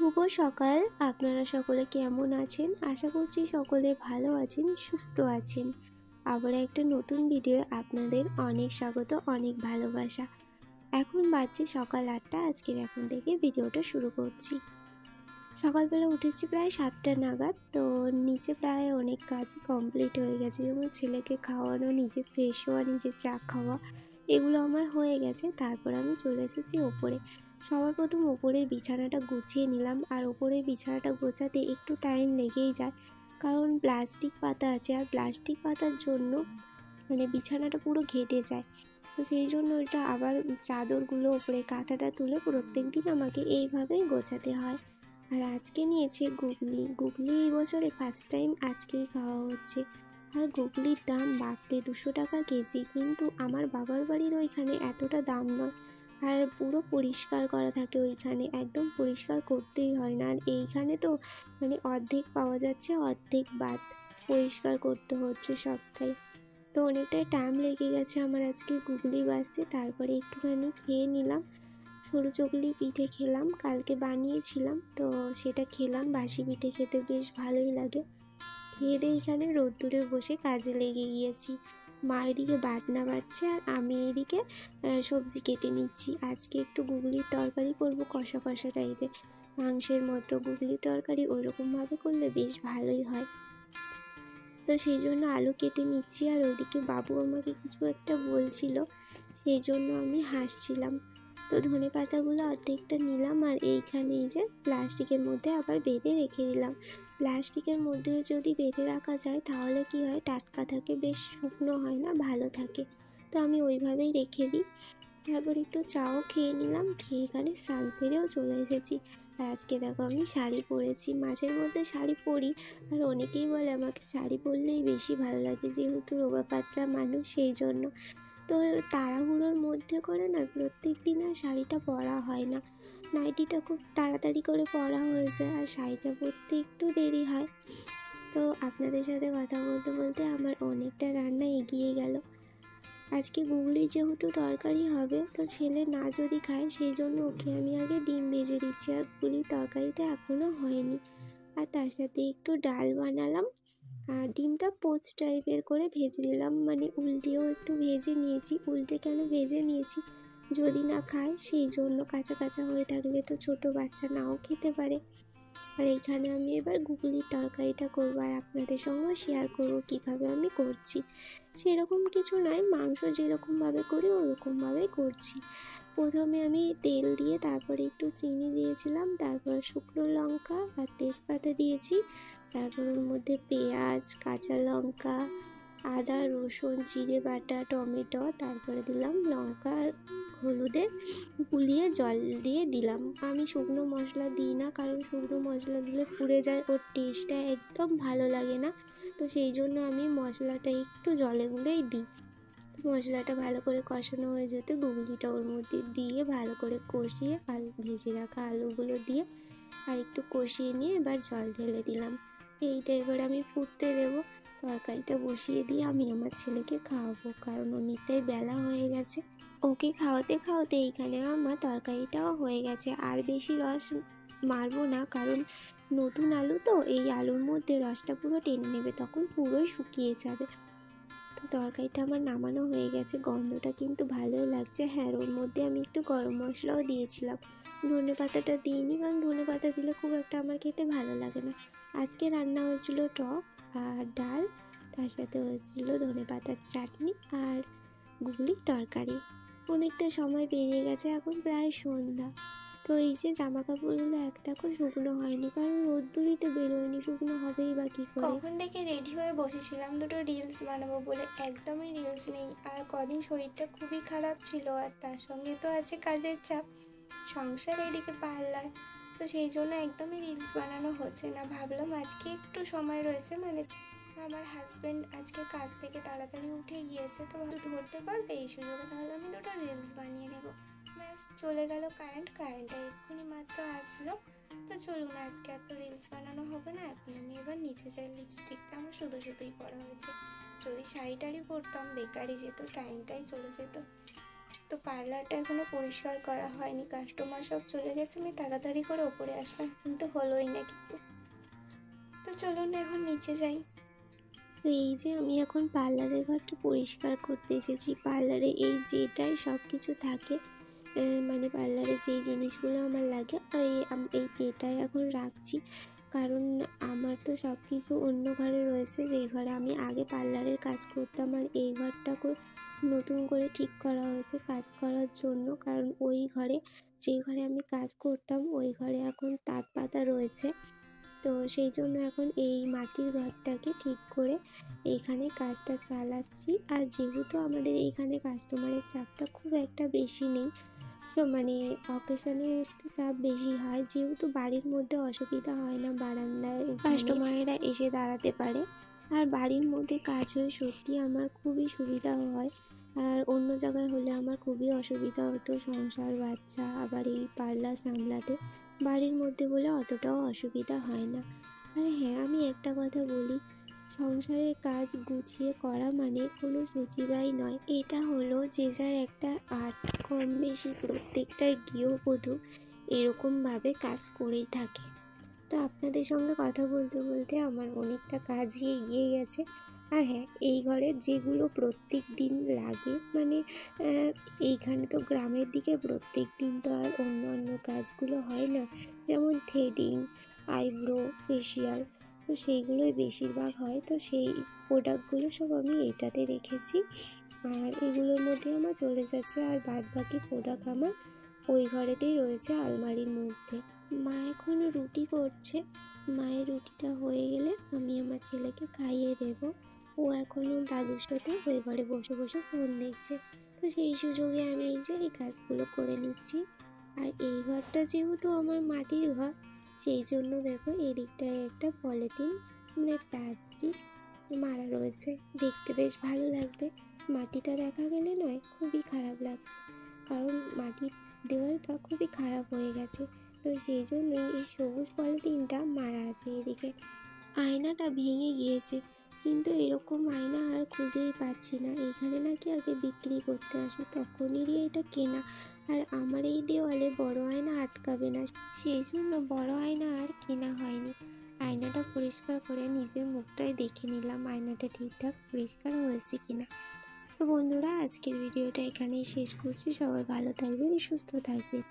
শুভ সকাল। আপনারা সকলে কেমন আছেন? আশা করছি সকলে ভালো আছেন, সুস্থ আছেন। আবার একটা নতুন ভিডিও আপনাদের অনেক স্বাগত, অনেক ভালোবাসা। এখন বাজছে সকাল 8টা। আজকের এখন থেকে ভিডিওটা শুরু করছি। সকালবেলা উঠেছি প্রায় 7টা নাগাদ। তো নিচে প্রায় অনেক কাজই কমপ্লিট হয়ে গেছে, যেমন ছেলেকে খাওয়ানো, নিজে ফ্রেশ হওয়া, নিজে চা খাওয়া, এগুলো আমার হয়ে গেছে। তারপর আমি চলে এসেছি ওপরে। সবার প্রথম ওপরের বিছানাটা গুছিয়ে নিলাম। আর ওপরের বিছানাটা গোছাতে একটু টাইম লেগেই যায়, কারণ প্লাস্টিক পাতা আছে, আর প্লাস্টিক পাতার জন্য বিছানাটা পুরো ঘেটে যায়। তো সেই জন্য ওইটা আবার চাদরগুলো ওপরে কাঁথাটা তুলে প্রত্যেক দিন আমাকে এইভাবেই গোছাতে হয়। আর আজকে নিয়েছে গুগলি এই বছরে ফার্স্ট টাইম আজকেই খাওয়া হচ্ছে। আর গুগলির দাম বাপরে 200 টাকা কেজি, কিন্তু আমার বাবার বাড়ির ওইখানে এতটা দাম নয়। আর পুরো পরিষ্কার করা থাকে ওইখানে, একদম পরিষ্কার করতেই হয় না। আর এইখানে তো অর্ধেক পাওয়া যাচ্ছে, অর্ধেক বাদ, পরিষ্কার করতে হচ্ছে সবটাই। তো অনেকটাই টাইম লেগে গেছে আমার আজকে গুগলি বাছতে। তারপরে একটুখানি খেয়ে নিলাম, সরু চকলি পিঠে খেলাম, কালকে বানিয়েছিলাম, তো সেটা খেলাম। বাসি পিঠে খেতে বেশ ভালোই লাগে। খেয়ে দিয়ে এখানে রোদ্দুরে বসে কাজে লেগে গিয়েছি। মা এদিকে বাটনা বাটছে, আর আমি এদিকে সবজি কেটে নিচ্ছি। আজকে একটু গুগলির তরকারি করব, কষা কষা টাইপের, মাংসের মতো। গুগলির তরকারি ওইরকমভাবে করলে বেশ ভালোই হয়। তো সেই জন্য আলু কেটে নিচ্ছি। আর ওইদিকে বাবু আমাকে কিছু একটা বলছিল, সেই জন্য আমি হাসছিলাম। তো ধনে পাতাগুলো অর্ধেকটা নিলাম, আর এইখানে এই যে প্লাস্টিকের মধ্যে আবার বেঁধে রেখে দিলাম। প্লাস্টিকের মধ্যে যদি বেঁধে রাখা যায় তাহলে কি হয়, টাটকা থাকে, বেশ শুকনো হয় না, ভালো থাকে। তো আমি ওইভাবেই রেখে দিই। তারপর একটু চাও খেয়ে নিলাম, খেয়ে এখানে স্নান সেরেও চলে এসেছি। আর আজকে দেখো আমি শাড়ি পরেছি, মাঝের মধ্যে শাড়ি পরি। আর অনেকেই বলে আমাকে শাড়ি পরলেই বেশি ভালো লাগে, যেহেতু রোগা পাতলা মানুষ, সেই জন্য। তো তাড়াহুড়োর মধ্যে করে না প্রত্যেক দিন আর শাড়িটা পরা হয় না। নাইটিটা খুব তাড়াতাড়ি করে পরা হয়ে যায়, আর শাড়িটা পরতে একটু দেরি হয়। তো আপনাদের সাথে কথা বলতে বলতে আমার অনেকটা রান্না এগিয়ে গেল। আজকে গুগলি যেহেতু তরকারি হবে, তো ছেলে না যদি খায়, সেই জন্য ওকে আমি আগে ডিম ভেজে দিচ্ছি। আর গুগলির তরকারিটা এখনও হয়নি। আর তার সাথে একটু ডাল বানালাম, আর ডিমটা পোচ টাইপের করে ভেজে দিলাম, উল্টেও একটু ভেজে নিয়েছি। উল্টে কেন ভেজে নিয়েছি, যদি না খায় সেই জন্য। কাঁচা কাঁচা হয়ে থাকলে তো ছোটো বাচ্চা নাও খেতে পারে। আর এইখানে আমি এবার গুগলির তরকারিটা করবো, আর আপনাদের সঙ্গেও শেয়ার করবো কীভাবে আমি করছি। সেরকম কিছু নয়, মাংস যেরকমভাবে করি ওরকমভাবেই করছি। প্রথমে আমি তেল দিয়ে, তারপরে একটু চিনি দিয়েছিলাম, তারপর শুকনো লঙ্কা আর তেজপাতা দিয়েছি। তারপর ওর মধ্যে পেঁয়াজ, কাঁচা লঙ্কা, আদা, রসুন, জিরে বাটা, টমেটো, তারপরে দিলাম লঙ্কা আর হলুদে গুলিয়ে জল দিয়ে দিলাম। আমি শুকনো মশলা দিই না, কারণ শুকনো মশলা দিলে পুড়ে যায়, ওর টেস্টটা একদম ভালো লাগে না। তো সেই জন্য আমি মশলাটা একটু জলে গুলেই দিই। তো মশলাটা ভালো করে কষানো হয়ে যেতে গুগলিটা ওর মধ্যে দিয়ে ভালো করে কষিয়ে, ভেজে রাখা আলুগুলো দিয়ে আর একটু কষিয়ে নিয়ে এবার জল ঢেলে দিলাম। এইটা এবার আমি ফুটতে দেবো। তরকারিটা বসিয়ে দিয়ে আমি আমার ছেলেকে খাওয়াবো, কারণ অনেকটাই বেলা হয়ে গেছে। ওকে খাওয়াতে খাওয়াতে এইখানে আমার তরকারিটাও হয়ে গেছে। আর বেশি রস মারবো না, কারণ নতুন আলু তো, এই আলুর মধ্যে রসটা পুরো টেনে নেবে, তখন পুরোই শুকিয়ে যাবে। তো তরকারিটা আমার নামানো হয়ে গেছে, গন্ধটা কিন্তু ভালোই লাগছে। হ্যাঁ, ওর মধ্যে আমি একটু গরম মশলাও দিয়েছিলাম। ধনে পাতাটা দিইনি, কারণ ধনে পাতা দিলে খুব একটা আমার খেতে ভালো লাগে না। আজকে রান্না হয়েছিল টক আর ডাল, তার সাথে হয়েছিল ধনে পাতার চাটনি আর গুগলির তরকারি। অনেকটা সময় পেরিয়ে গেছে, এখন প্রায় সন্ধ্যা। তো এই যে জামা কাপড়গুলো একটাও শুকনো হয়নি, কারণ রোদ্দুরই তো বেরোয়নি, শুকনো হবেই বা কী করে। কখন থেকে রেডি হয়ে বসেছিলাম দুটো রিলস বানাবো বলে, একদমই রিলস নেই। আর কদিন শরীরটা খুবই খারাপ ছিল, আর তার সঙ্গে তো আছে কাজের চাপ, সংসার, এদিকে পার্লার। তো সেই জন্য একদমই রিলস বানানো হচ্ছে না। ভাবলাম আজকে একটু সময় রয়েছে, আমার হাজব্যান্ড আজকে কাজ থেকে তাড়াতাড়ি উঠে গিয়েছে, তো ধরতে পারবে এই সুযোগে, তাহলে আমি দুটো রিলস বানিয়ে নেবো। ব্যাস, চলে গেল কারেন্টটা এক্ষুনি মাত্র আসলো। তো চলুন, আজকে এত রিলস বানানো হবে না। এখন আমি এবার নিচে যাই। লিপস্টিকটা আমার শুধুই পরা হয়েছে। যদি শাড়ি টাড়ি পরতাম বেকারই যেত, টাইমটাই চলে যেত। তো পার্লারটা এখনো পরিষ্কার করা হয়নি, কাস্টমার সব চলে গেছে, আমি তাড়াতাড়ি করে ওপরে আসলাম কিন্তু হলোই না কিছু। তো চলুন এখন নিচে যাই। তো এই যে আমি এখন পার্লারের ঘরটা পরিষ্কার করতে এসেছি। পার্লারে এই যেটাই সব কিছু থাকে, মানে পার্লারে যেই জিনিসগুলো আমার লাগে এই ট্রেটায় এখন রাখছি। কারণ আমার তো সব কিছু অন্য ঘরে রয়েছে, যেই ঘরে আমি আগে পার্লারের কাজ করতাম, আর এই ঘরটা নতুন করে ঠিক করা হয়েছে কাজ করার জন্য। কারণ ওই ঘরে, যেই ঘরে আমি কাজ করতাম, ওই ঘরে এখন তাঁত পাতা রয়েছে। তো সেই জন্য এখন এই মাটির ঘরটাকে ঠিক করে এইখানে কাজটা চালাচ্ছি। আর যেহেতু আমাদের এইখানে কাস্টমারের চাপটা খুব একটা বেশি নেই, তো মানে অকেশনে একটু চাপ বেশি হয়, যেহেতু বাড়ির মধ্যে অসুবিধা হয় না, বারান্দায় কাস্টমারেরা এসে দাঁড়াতে পারে। আর বাড়ির মধ্যে কাজ হয়ে সত্যি আমার খুবই সুবিধা হয়। আর অন্য জায়গায় হলে আমার খুবই অসুবিধা হতো, সংসার, বাচ্চা, আবার এই পার্লার সামলাতে। বাড়ির মধ্যে বলে অতটাও অসুবিধা হয় না। আর হ্যাঁ, আমি একটা কথা বলি, সংসারের কাজ গুছিয়ে করা মানে কোনো সূচিবাই নয়। এটা হলো যে যার একটা আর্ট। কম বেশি প্রত্যেকটা গৃহবধূ এরকমভাবে কাজ করেই থাকে। তো আপনাদের সঙ্গে কথা বলতে বলতে আমার অনেকটা কাজই এগিয়ে গেছে। আর হ্যাঁ, এই ঘরে যেগুলো প্রত্যেক দিন লাগে, মানে এইখানে তো গ্রামের দিকে প্রত্যেক দিন তো আর অন্য কাজগুলো হয় না, যেমন থ্রেডিং, আইব্রো, ফেসিয়াল, তো সেইগুলোই বেশিরভাগ হয়। তো সেই প্রোডাক্টগুলো সব আমি এইটাতে রেখেছি, আর এগুলোর মধ্যে আমার চলে যাচ্ছে। আর বাদ বাকি প্রোডাক্ট আমার ওই ঘরেতেই রয়েছে আলমারির মধ্যে। মা এখনও রুটি করছে। মায়ের রুটিটা হয়ে গেলে আমি আমার ছেলেকে খাইয়ে দেব। ও এখনও দাদুর সাথে ওই ঘরে বসে বসে ফোন দেখছে। তো সেই সুযোগে আমি এই যে এই কাজগুলো করে নিচ্ছি। আর এই ঘরটা যেহেতু আমার মাটির ঘর, সেই জন্য দেখো এই দিকটায় একটা পলিথিন, মানে প্লাস্টিক মারা রয়েছে, দেখতে বেশ ভালো লাগবে। মাটিটা দেখা গেলে নয়, খুবই খারাপ লাগছে, কারণ মাটির দেওয়ালটা খুবই খারাপ হয়ে গেছে। তো সেই জন্যই এই সবুজ পলিথিনটা মারা আছে। এদিকে আয়নাটা ভেঙে গিয়েছে, কিন্তু এরকম আয়না আর খুঁজেই পাচ্ছি না। এইখানে নাকি আগে বিক্রি করতে আসে, তখনেরই এটা কেনা। আর আমার এই দেওয়ালে বড় আয়না আটকাবে না, সেই জন্য বড় আয়না আর কেনা হয়নি। আয়নাটা পরিষ্কার করে নিজের মুখটাই দেখে নিলাম, আয়নাটা ঠিকঠাক পরিষ্কার হয়েছে কিনা। তো বন্ধুরা, আজকের ভিডিওটা এখানেই শেষ করছি। সবাই ভালো থাকবেন, সুস্থ থাকবেন।